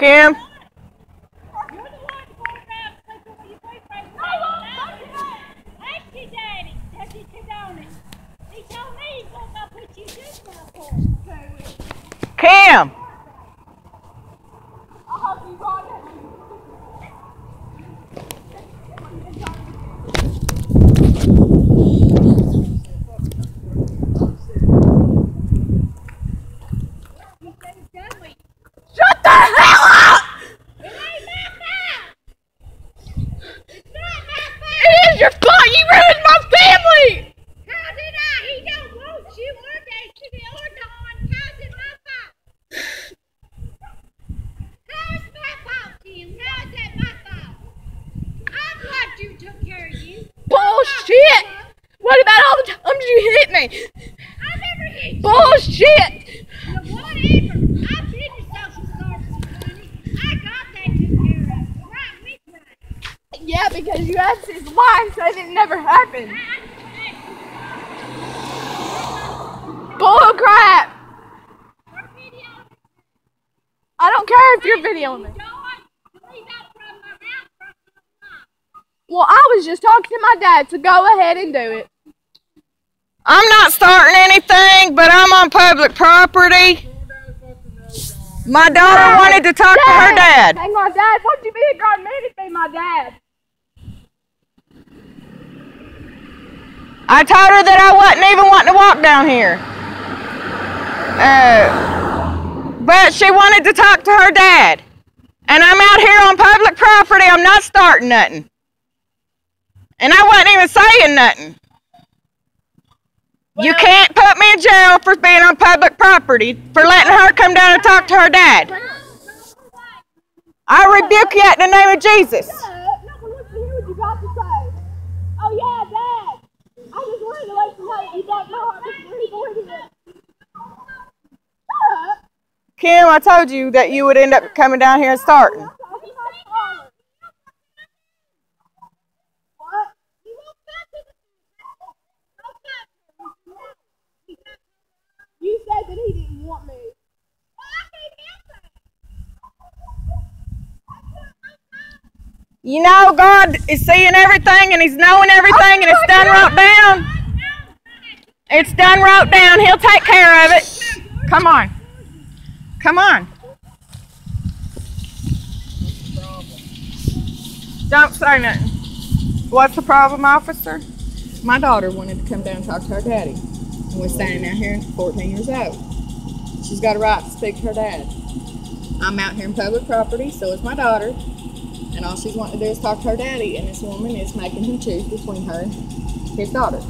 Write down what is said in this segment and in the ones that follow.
Kim? Kim! Shut the hell up! It is your fault! You ruined my family! How did I? He don't want you or Destiny or Dawn. How's it my fault? How is my fault, Tim? How is that my fault? I'm glad you took care of you. Bullshit! What about all the times you hit me? I never hit you. Bullshit! Now, whatever. I've been to social services, honey. I got that took care of. Right with me. Yeah, because you asked his wife, so it never happened. Bull crap! I don't care if you're videoing me. Well, I was just talking to my dad, so go ahead and do it. I'm not starting anything, but I'm on public property. My daughter wanted to talk to her dad. Hang on, Dad. Why'd you be a grown man to be my dad? I told her that I wasn't even wanting to walk down here. But she wanted to talk to her dad. And I'm out here on public property. I'm not starting nothing. And I wasn't even saying nothing. You can't put me in jail for being on public property, for letting her come down and talk to her dad. I rebuke you in the name of Jesus. Oh yeah, Dad. I just wanted to let you know that you don't know how to breathe it. Kim, I told you that you would end up coming down here and starting. You said that he didn't want me. You know, God is seeing everything and He's knowing everything and it's done wrote down. It's done wrote down. He'll take care of it. Come on. Come on. Don't say nothing. What's the problem, officer? My daughter wanted to come down and talk to her daddy. And we're standing out here, 14 years old. She's got a right to speak to her dad. I'm out here in public property, so is my daughter. And all she's wanting to do is talk to her daddy, and this woman is making him choose between her and his daughter.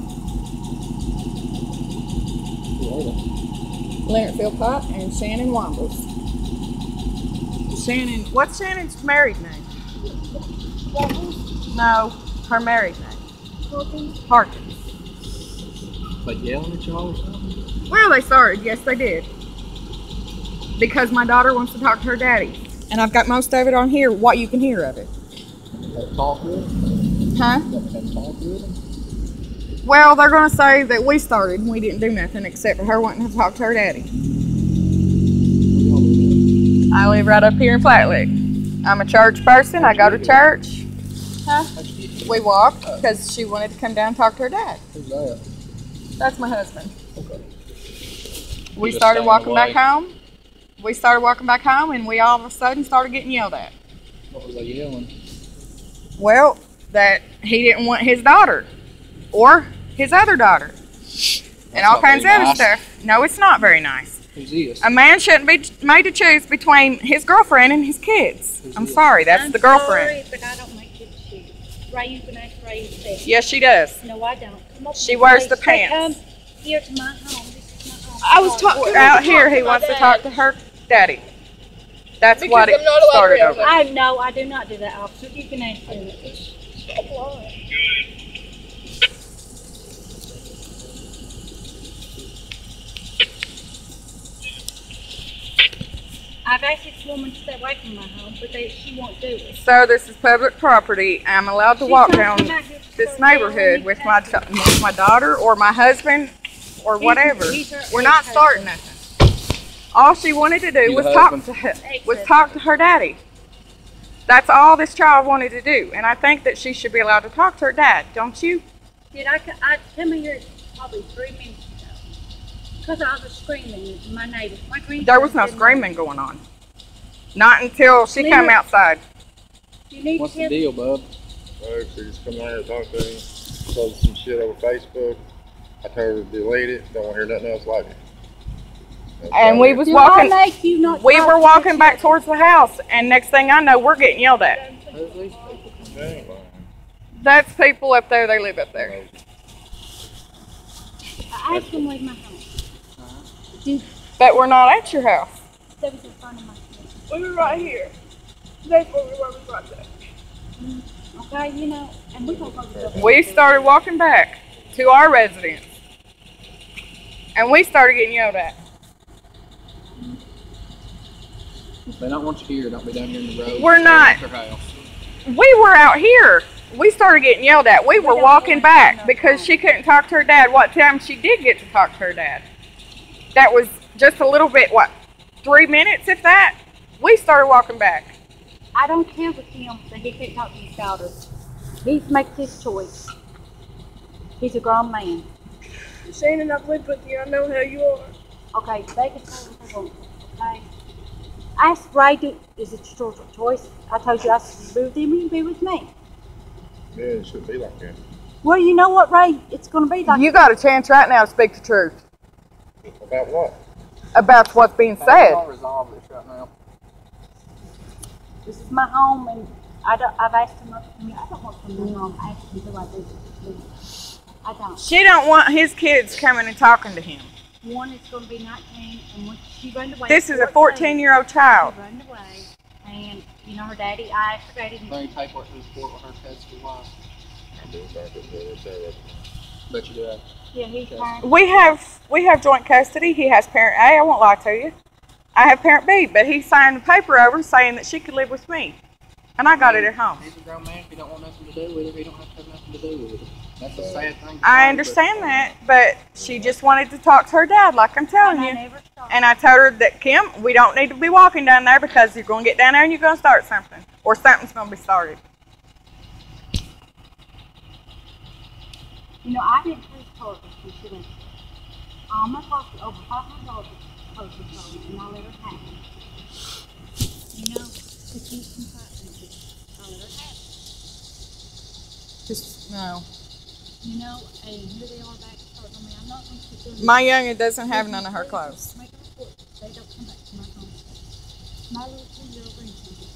Leonard Philpott and Shannon Wombles. Shannon, what's Shannon's married name? No, her married name. Harkins. Like yelling at y'all or something? Well, they started. Yes, they did. Because my daughter wants to talk to her daddy. And I've got most of it on here, what you can hear of it. That talk with them? Huh? That talk with them? Well, they're going to say that we started and we didn't do nothing except for her wanting to talk to her daddy. I live right up here in Flat Lick. I'm a church person. I go to church. Huh? We walked because she wanted to come down and talk to her dad. Who's that? That's my husband. Okay. We started walking back home. We started walking back home and we all of a sudden started getting yelled at. What was they yelling? Well, that he didn't want his daughter or his other daughter and all kinds of other stuff. No, it's not very nice. Who's this? A man shouldn't be made to choose between his girlfriend and his kids. I'm sorry, that's the girlfriend. I'm sorry, but I don't make kids choose. Ray, you can ask Ray instead. Yes, she does. No, I don't. Come up She with wears Ray. the Say, pants. Come here to my home. This is my home. I was talking out here. He wants to talk to her daddy. That's what it started over. I know. I do not do that, officer. You can ask him. Stop lying. I've asked this woman to stay away from my home, but she won't do it. So this is public property. I'm allowed to walk down this neighborhood with my daughter or my husband or whatever. We're not starting nothing. All she wanted to do You was the talk husband? to her daddy. That's all this child wanted to do, and I think that she should be allowed to talk to her dad, don't you? Did I come here probably 3 minutes ago? Because I was screaming at my neighbors. My There was no screaming going on. Not until she come outside. You need What's to the deal, bub? Well, she just come down here and talk to him, told some shit over Facebook. I told her to delete it, don't want to hear nothing else like it. That's And all we it was is. walking. make you not We talk were to walking your back towards the house, and next thing I know, we're getting yelled at. Who's these people? They ain't lying. That's people up there. They live up there. I asked them to leave my house. But we're not at your house. They was in front of my house. We were right here. That's where we were right there. Okay, you know, and we're going to go to the We started walking back to our residence, and we started getting yelled at. They don't want you here. Don't be down here in the road. We're not. At their house. We were out here. We started getting yelled at. We were walking back because she couldn't talk to her dad. What time she did get to talk to her dad? That was just a little bit, 3 minutes, if that? We started walking back. I don't care with him that he can't talk to his daughter. He makes his choice. He's a grown man. Shannon, I've lived with you. I know how you are. Okay, they can say what they want. Okay. Ask Ray, is it your choice? I told you I should be with him, you can be with me. Yeah, it shouldn't be like that. Well, you know what, Ray? It's going to be like You got a chance right now to speak the truth About what? about what's being How said. y'all resolve this right now? this is my home, and I've asked him not to come here. I don't want to come to my home. I asked him to like this. I don't. She don't want his kids coming and talking to him. One is going to be 19, and when she ran away. This is a 14, 14-year-old child. She ran away, and you know her daddy. I asked her daddy. Bring paperwork to the court with her tested wife. I'm doing something to say Bet you do that. Yeah, he's trying. We have joint custody. He has parent A. I won't lie to you. I have parent B, but he signed the paper over saying that she could live with me, and I got it at home. He's a grown man. If he don't want nothing to do with it, he don't have to have nothing to do with it. That's a sad thing. to I say, understand that, but she just wanted to talk to her dad, like I'm telling And I you. never stopped. And I told her that, Kim, we don't need to be walking down there because you're going to get down there and you're going to start something, or something's going to be started. You know, I didn't pay charges when she went. All my property, over $500 posted sold, and I let her have it. You know, to keep some privacy. I let her have it. Just, no. You know, and here they are back starting on me. I'm not going to keep doing My youngin doesn't have none of her clothes. Make a report. They don't come back to my home. My little 2-year-old grandson.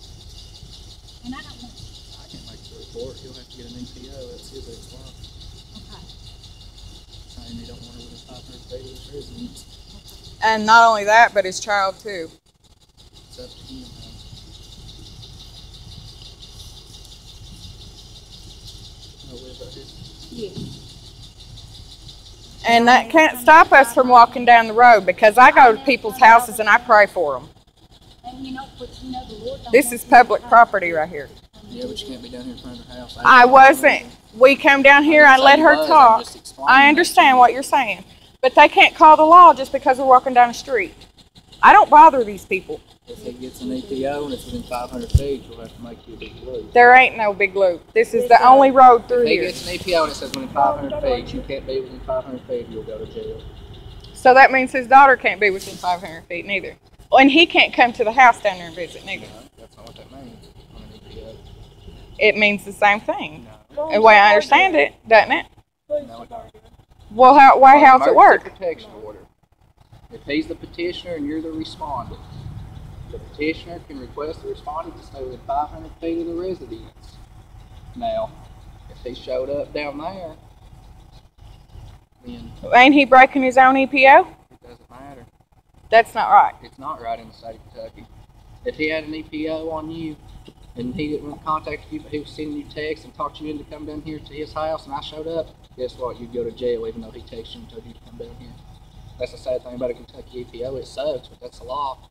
And I don't want to. I can't make the report. He'll have to get an EPO. That's his ex-wife. Okay. Saying they don't want her within 500 feet of his residence. And not only that, but his child too. It's up to him. No way about his. Yeah. And that can't stop us from walking down the road because I go to people's houses and I pray for them. And you know, but you know, the Lord don't This want is you public to- property right here. Yeah, but you can't be down here in front of her house. I wasn't. We come down here, I let her talk. I understand what you're saying. But they can't call the law just because we're walking down the street. I don't bother these people. If he gets an EPO and it's within 500 feet, you'll have to make you a big loop. There ain't no big loop. This is the only road through If he here. gets an EPO and it says within 500 feet, you can't be within 500 feet, you'll go to jail. So that means his daughter can't be within 500 feet neither. And he can't come to the house down there and visit neither. No, that's not what that means on an EPO. It means the same thing. No, The way I understand it, doesn't it? no, it don't. Well, how's it work? Emergency protection order. If he's the petitioner and you're the respondent, the petitioner can request the respondent to stay within 500 feet of the residence. Now, if he showed up down there, then Ain't he breaking his own EPO? it doesn't matter. That's not right. It's not right in the state of Kentucky. If he had an EPO on you and he didn't contact you, but he was sending you texts and talked you into come down here to his house and I showed up, guess what? You'd go to jail even though he texted you and told you to come down here. That's the sad thing about a Kentucky EPO. It sucks, but that's the law.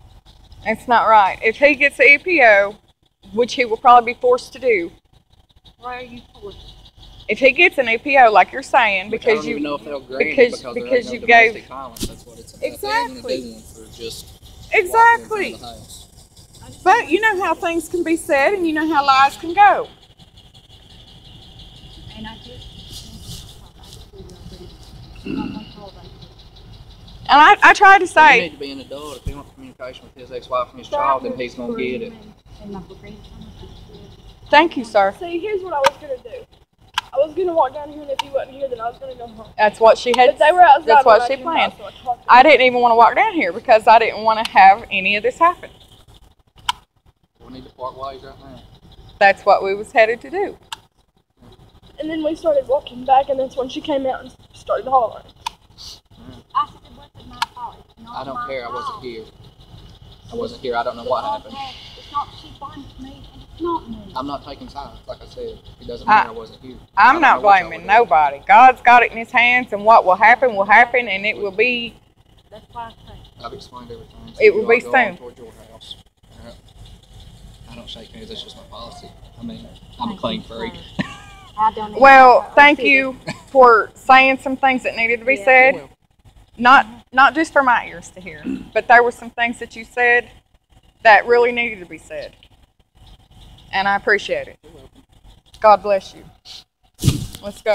It's not right. If he gets an EPO, which he will probably be forced to do, Why are you forced? if he gets an EPO, like you're saying, Which I because don't even know you if they'll grant because it because because there ain't you no gave domestic violence. That's what it's about. Exactly. They're gonna do one for just Exactly. Walk in front of the house. But you know how things can be said, and you know how lies can go. And I just And I tried to You say, need to be an adult. If he wants communication with his ex-wife and his child, then he's gonna get it. thank you, sir. See, here's what I was gonna do. I was gonna walk down here, and if he wasn't here, then I was gonna go home. That's what she had. But they were outside. That's what when I she came planned. out, so I talked to I didn't even want to walk down here because I didn't want to have any of this happen. We need to part ways right now. That's what we was headed to do. them. And then we started walking back, and that's when she came out and started hollering. I said it wasn't my fault. It's not I don't my care. I wasn't fault. here. I wasn't here. I don't know what happened. It's not she blames me, and it's not me. I'm not taking sides. Like I said, it doesn't matter. I wasn't here. I I'm don't not know what y'all blaming were doing. nobody. God's got it in His hands, and what will happen, and it will be. That's why I say. I've explained everything. So It will you be all go on soon. Toward your house. All right. I don't shake hands. That's just my policy. I mean, I'm a clean freak. I don't even Well, know. thank you for saying some things that needed to be said. Not just for my ears to hear, but there were some things that you said that really needed to be said. And I appreciate it. God bless you. Let's go.